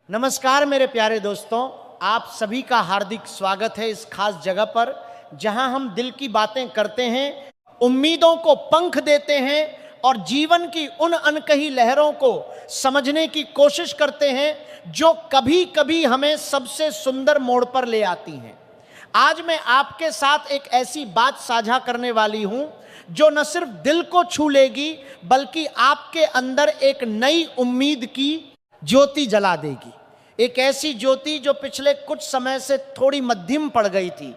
नमस्कार मेरे प्यारे दोस्तों, आप सभी का हार्दिक स्वागत है इस खास जगह पर जहां हम दिल की बातें करते हैं, उम्मीदों को पंख देते हैं और जीवन की उन अनकही लहरों को समझने की कोशिश करते हैं जो कभी कभी हमें सबसे सुंदर मोड़ पर ले आती हैं। आज मैं आपके साथ एक ऐसी बात साझा करने वाली हूं जो न सिर्फ दिल को छू लेगी बल्कि आपके अंदर एक नई उम्मीद की ज्योति जला देगी। एक ऐसी ज्योति जो पिछले कुछ समय से थोड़ी मध्यम पड़ गई थी।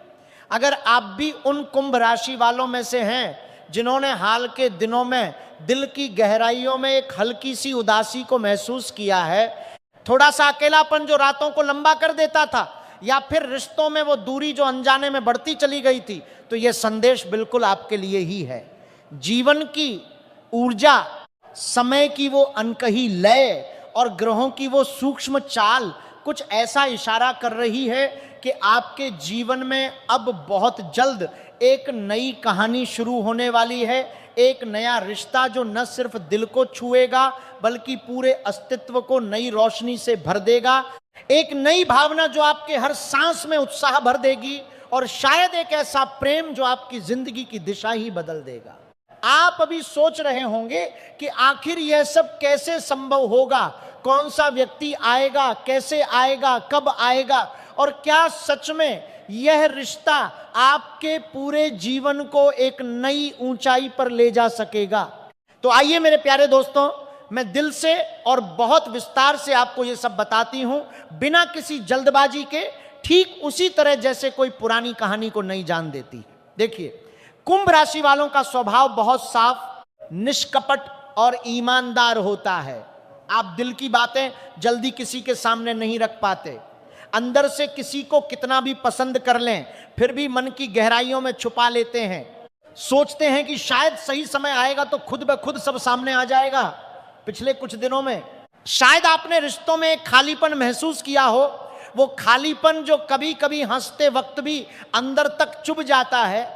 अगर आप भी उन कुंभ राशि वालों में से हैं जिन्होंने हाल के दिनों में दिल की गहराइयों में एक हल्की सी उदासी को महसूस किया है, थोड़ा सा अकेलापन जो रातों को लंबा कर देता था, या फिर रिश्तों में वो दूरी जो अनजाने में बढ़ती चली गई थी, तो ये संदेश बिल्कुल आपके लिए ही है। जीवन की ऊर्जा, समय की वो अनकही लय और ग्रहों की वो सूक्ष्म चाल कुछ ऐसा इशारा कर रही है कि आपके जीवन में अब बहुत जल्द एक नई कहानी शुरू होने वाली है। एक नया रिश्ता जो न सिर्फ दिल को छुएगा बल्कि पूरे अस्तित्व को नई रोशनी से भर देगा। एक नई भावना जो आपके हर सांस में उत्साह भर देगी और शायद एक ऐसा प्रेम जो आपकी जिंदगी की दिशा ही बदल देगा। आप अभी सोच रहे होंगे कि आखिर यह सब कैसे संभव होगा, कौन सा व्यक्ति आएगा, कैसे आएगा, कब आएगा, और क्या सच में यह रिश्ता आपके पूरे जीवन को एक नई ऊंचाई पर ले जा सकेगा। तो आइए मेरे प्यारे दोस्तों, मैं दिल से और बहुत विस्तार से आपको यह सब बताती हूं, बिना किसी जल्दबाजी के, ठीक उसी तरह जैसे कोई पुरानी कहानी को नहीं जान देती। देखिए, कुंभ राशि वालों का स्वभाव बहुत साफ, निष्कपट और ईमानदार होता है। आप दिल की बातें जल्दी किसी के सामने नहीं रख पाते। अंदर से किसी को कितना भी पसंद कर लें फिर भी मन की गहराइयों में छुपा लेते हैं। सोचते हैं कि शायद सही समय आएगा तो खुद ब खुद सब सामने आ जाएगा। पिछले कुछ दिनों में शायद आपने रिश्तों में एक खालीपन महसूस किया हो। वो खालीपन जो कभी कभी हंसते वक्त भी अंदर तक चुभ जाता है।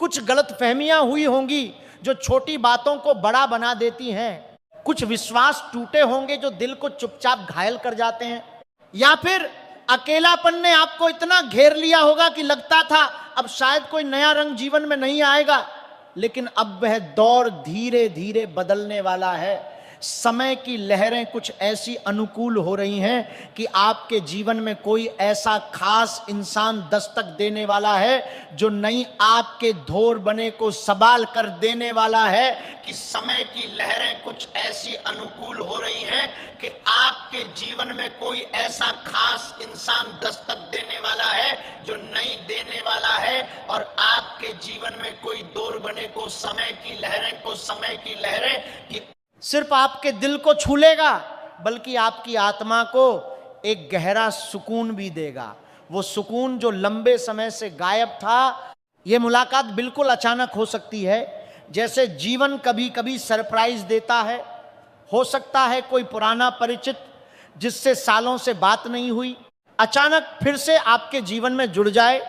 कुछ गलतफहमियां हुई होंगी जो छोटी बातों को बड़ा बना देती हैं। कुछ विश्वास टूटे होंगे जो दिल को चुपचाप घायल कर जाते हैं। या फिर अकेलापन ने आपको इतना घेर लिया होगा कि लगता था अब शायद कोई नया रंग जीवन में नहीं आएगा, लेकिन अब वह दौर धीरे धीरे बदलने वाला है। समय की लहरें कुछ ऐसी अनुकूल हो रही हैं कि आपके जीवन में कोई ऐसा खास इंसान दस्तक देने वाला है जो नई आपके धोर बने को सवाल कर देने वाला है। कि समय की लहरें कुछ ऐसी अनुकूल हो रही हैं कि आपके जीवन में कोई ऐसा खास इंसान दस्तक देने वाला है जो नई देने वाला है, और आपके जीवन में कोई दौर बने को समय की लहरें कि सिर्फ आपके दिल को छू लेगा बल्कि आपकी आत्मा को एक गहरा सुकून भी देगा। वो सुकून जो लंबे समय से गायब था। ये मुलाकात बिल्कुल अचानक हो सकती है, जैसे जीवन कभी कभी सरप्राइज देता है। हो सकता है कोई पुराना परिचित जिससे सालों से बात नहीं हुई अचानक फिर से आपके जीवन में जुड़ जाए,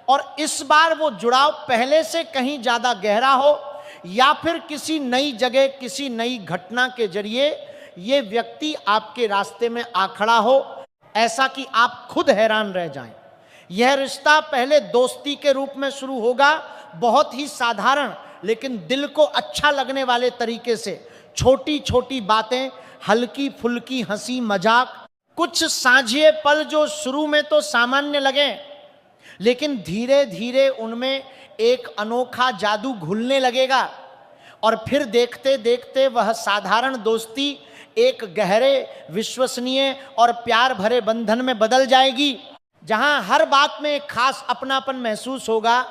और इस बार वो जुड़ाव पहले से कहीं ज्यादा गहरा हो, या फिर किसी नई जगह, किसी नई घटना के जरिए ये व्यक्ति आपके रास्ते में आ खड़ा हो, ऐसा कि आप खुद हैरान रह जाएं। यह रिश्ता पहले दोस्ती के रूप में शुरू होगा, बहुत ही साधारण लेकिन दिल को अच्छा लगने वाले तरीके से। छोटी छोटी बातें, हल्की फुल्की हंसी मजाक, कुछ साझे पल जो शुरू में तो सामान्य लगे, लेकिन धीरे धीरे उनमें एक अनोखा जादू घुलने लगेगा, और फिर देखते देखते वह साधारण दोस्ती एक गहरे, विश्वसनीय और प्यार भरे बंधन में बदल जाएगी, जहां हर बात में एक खास अपनापन महसूस होगा।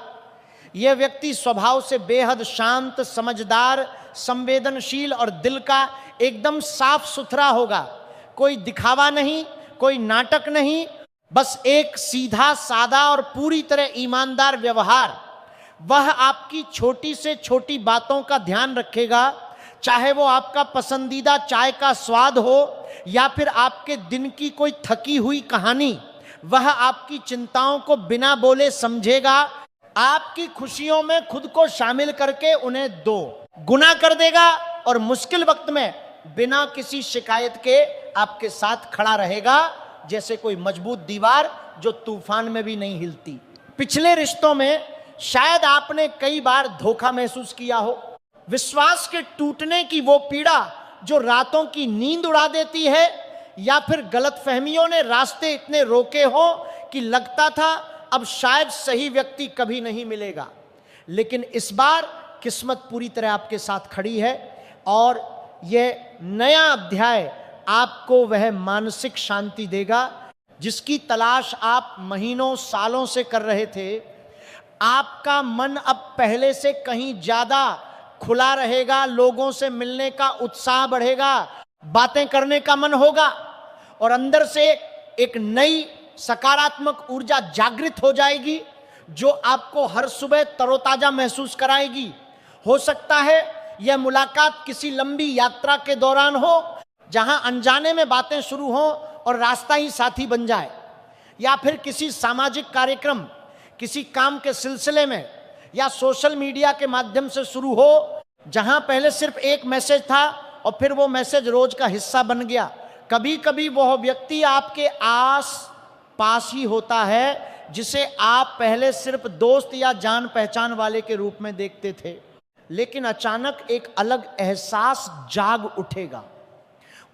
यह व्यक्ति स्वभाव से बेहद शांत, समझदार, संवेदनशील और दिल का एकदम साफ सुथरा होगा। कोई दिखावा नहीं, कोई नाटक नहीं, बस एक सीधा सादा और पूरी तरह ईमानदार व्यवहार। वह आपकी छोटी से छोटी बातों का ध्यान रखेगा, चाहे वो आपका पसंदीदा चाय का स्वाद हो या फिर आपके दिन की कोई थकी हुई कहानी। वह आपकी चिंताओं को बिना बोले समझेगा, आपकी खुशियों में खुद को शामिल करके उन्हें दो गुना कर देगा, और मुश्किल वक्त में बिना किसी शिकायत के आपके साथ खड़ा रहेगा। जैसे कोई मजबूत दीवार जो तूफान में भी नहीं हिलती। पिछले रिश्तों में शायद आपने कई बार धोखा महसूस किया हो, विश्वास के टूटने की वो पीड़ा जो रातों की नींद उड़ा देती है, या फिर गलतफहमियों ने रास्ते इतने रोके हो कि लगता था अब शायद सही व्यक्ति कभी नहीं मिलेगा। लेकिन इस बार किस्मत पूरी तरह आपके साथ खड़ी है और यह नया अध्याय आपको वह मानसिक शांति देगा जिसकी तलाश आप महीनों सालों से कर रहे थे। आपका मन अब पहले से कहीं ज्यादा खुला रहेगा, लोगों से मिलने का उत्साह बढ़ेगा, बातें करने का मन होगा और अंदर से एक नई सकारात्मक ऊर्जा जागृत हो जाएगी जो आपको हर सुबह तरोताजा महसूस कराएगी। हो सकता है यह मुलाकात किसी लंबी यात्रा के दौरान हो जहां अनजाने में बातें शुरू हों और रास्ता ही साथी बन जाए, या फिर किसी सामाजिक कार्यक्रम, किसी काम के सिलसिले में या सोशल मीडिया के माध्यम से शुरू हो जहां पहले सिर्फ एक मैसेज था और फिर वो मैसेज रोज का हिस्सा बन गया। कभी कभी वह व्यक्ति आपके आस पास ही होता है जिसे आप पहले सिर्फ दोस्त या जान पहचान वाले के रूप में देखते थे, लेकिन अचानक एक अलग एहसास जाग उठेगा।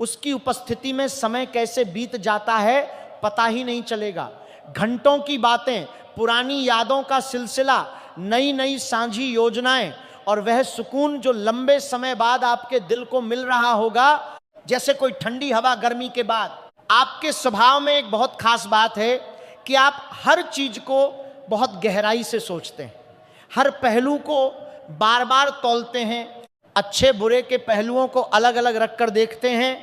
उसकी उपस्थिति में समय कैसे बीत जाता है पता ही नहीं चलेगा। घंटों की बातें, पुरानी यादों का सिलसिला, नई नई साझी योजनाएं और वह सुकून जो लंबे समय बाद आपके दिल को मिल रहा होगा, जैसे कोई ठंडी हवा गर्मी के बाद। आपके स्वभाव में एक बहुत खास बात है कि आप हर चीज को बहुत गहराई से सोचते हैं, हर पहलू को बार बार तौलते हैं, अच्छे बुरे के पहलुओं को अलग अलग रखकर देखते हैं।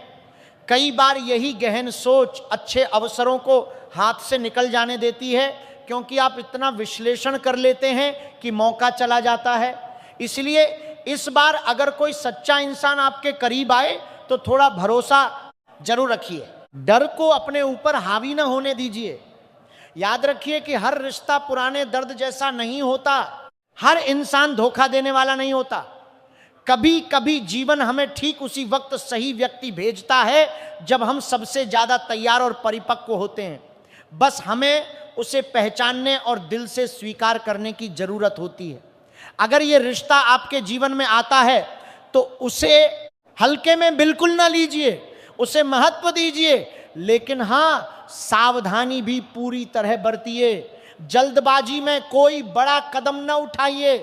कई बार यही गहन सोच अच्छे अवसरों को हाथ से निकल जाने देती है, क्योंकि आप इतना विश्लेषण कर लेते हैं कि मौका चला जाता है। इसलिए इस बार अगर कोई सच्चा इंसान आपके करीब आए तो थोड़ा भरोसा जरूर रखिए, डर को अपने ऊपर हावी ना होने दीजिए। याद रखिए कि हर रिश्ता पुराने दर्द जैसा नहीं होता, हर इंसान धोखा देने वाला नहीं होता। कभी कभी जीवन हमें ठीक उसी वक्त सही व्यक्ति भेजता है जब हम सबसे ज्यादा तैयार और परिपक्व होते हैं। बस हमें उसे पहचानने और दिल से स्वीकार करने की जरूरत होती है। अगर यह रिश्ता आपके जीवन में आता है तो उसे हल्के में बिल्कुल ना लीजिए, उसे महत्व दीजिए, लेकिन हाँ, सावधानी भी पूरी तरह बरतिए। जल्दबाजी में कोई बड़ा कदम न उठाइए,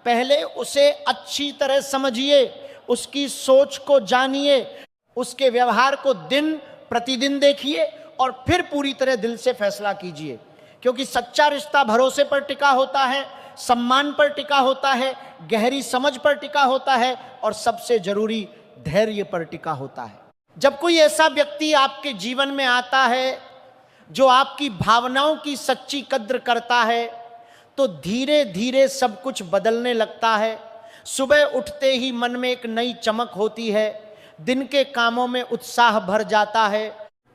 पहले उसे अच्छी तरह समझिए, उसकी सोच को जानिए, उसके व्यवहार को दिन प्रतिदिन देखिए और फिर पूरी तरह दिल से फैसला कीजिए। क्योंकि सच्चा रिश्ता भरोसे पर टिका होता है, सम्मान पर टिका होता है, गहरी समझ पर टिका होता है और सबसे जरूरी धैर्य पर टिका होता है। जब कोई ऐसा व्यक्ति आपके जीवन में आता है जो आपकी भावनाओं की सच्ची कद्र करता है तो धीरे धीरे सब कुछ बदलने लगता है। सुबह उठते ही मन में एक नई चमक होती है, दिन के कामों में उत्साह भर जाता है,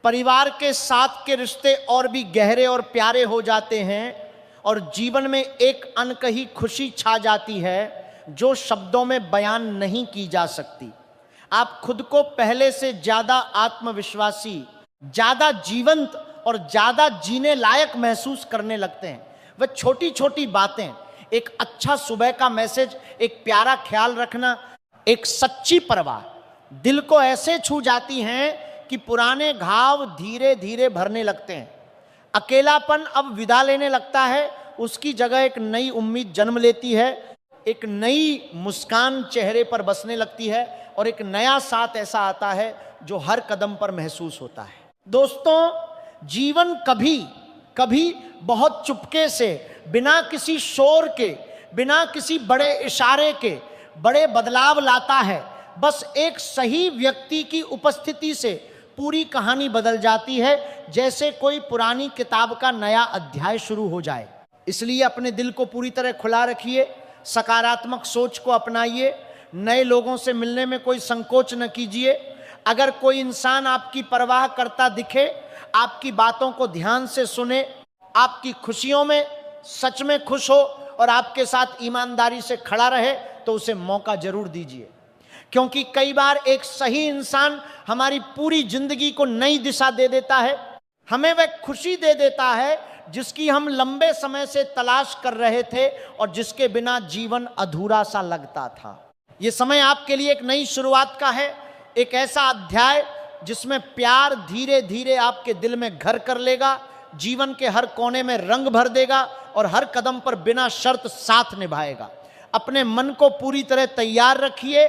परिवार के साथ के रिश्ते और भी गहरे और प्यारे हो जाते हैं और जीवन में एक अनकही खुशी छा जाती है जो शब्दों में बयान नहीं की जा सकती। आप खुद को पहले से ज्यादा आत्मविश्वासी, ज्यादा जीवंत और ज्यादा जीने लायक महसूस करने लगते हैं। वह छोटी छोटी बातें, एक अच्छा सुबह का मैसेज, एक प्यारा ख्याल रखना, एक सच्ची परवाह दिल को ऐसे छू जाती हैं कि पुराने घाव धीरे धीरे भरने लगते हैं। अकेलापन अब विदा लेने लगता है, उसकी जगह एक नई उम्मीद जन्म लेती है, एक नई मुस्कान चेहरे पर बसने लगती है और एक नया साथ ऐसा आता है जो हर कदम पर महसूस होता है। दोस्तों, जीवन कभी कभी बहुत चुपके से, बिना किसी शोर के, बिना किसी बड़े इशारे के बड़े बदलाव लाता है। बस एक सही व्यक्ति की उपस्थिति से पूरी कहानी बदल जाती है, जैसे कोई पुरानी किताब का नया अध्याय शुरू हो जाए। इसलिए अपने दिल को पूरी तरह खुला रखिए, सकारात्मक सोच को अपनाइए, नए लोगों से मिलने में कोई संकोच न कीजिए। अगर कोई इंसान आपकी परवाह करता दिखे, आपकी बातों को ध्यान से सुने, आपकी खुशियों में सच में खुश हो और आपके साथ ईमानदारी से खड़ा रहे, तो उसे मौका जरूर दीजिए। क्योंकि कई बार एक सही इंसान हमारी पूरी जिंदगी को नई दिशा दे देता है। हमें वह खुशी दे देता है जिसकी हम लंबे समय से तलाश कर रहे थे और जिसके बिना जीवन अधूरा सा लगता था। यह समय आपके लिए एक नई शुरुआत का है, एक ऐसा अध्याय जिसमें प्यार धीरे धीरे आपके दिल में घर कर लेगा, जीवन के हर कोने में रंग भर देगा और हर कदम पर बिना शर्त साथ निभाएगा। अपने मन को पूरी तरह तैयार रखिए,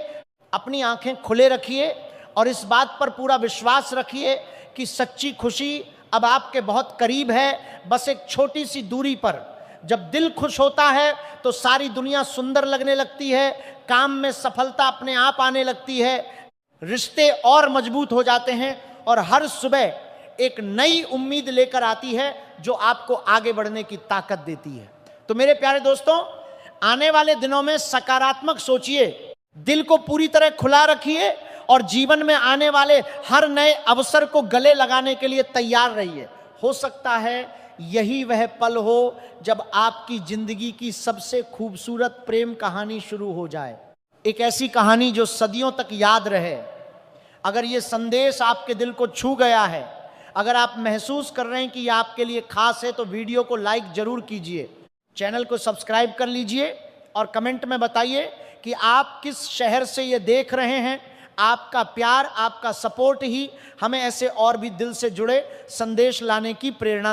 अपनी आंखें खुले रखिए और इस बात पर पूरा विश्वास रखिए कि सच्ची खुशी अब आपके बहुत करीब है, बस एक छोटी सी दूरी पर। जब दिल खुश होता है तो सारी दुनिया सुंदर लगने लगती है, काम में सफलता अपने आप आने लगती है, रिश्ते और मजबूत हो जाते हैं और हर सुबह एक नई उम्मीद लेकर आती है जो आपको आगे बढ़ने की ताकत देती है। तो मेरे प्यारे दोस्तों, आने वाले दिनों में सकारात्मक सोचिए, दिल को पूरी तरह खुला रखिए और जीवन में आने वाले हर नए अवसर को गले लगाने के लिए तैयार रहिए। हो सकता है यही वह पल हो जब आपकी जिंदगी की सबसे खूबसूरत प्रेम कहानी शुरू हो जाए, एक ऐसी कहानी जो सदियों तक याद रहे। अगर ये संदेश आपके दिल को छू गया है, अगर आप महसूस कर रहे हैं कि यह आपके लिए खास है, तो वीडियो को लाइक जरूर कीजिए, चैनल को सब्सक्राइब कर लीजिए और कमेंट में बताइए कि आप किस शहर से ये देख रहे हैं। आपका प्यार, आपका सपोर्ट ही हमें ऐसे और भी दिल से जुड़े संदेश लाने की प्रेरणा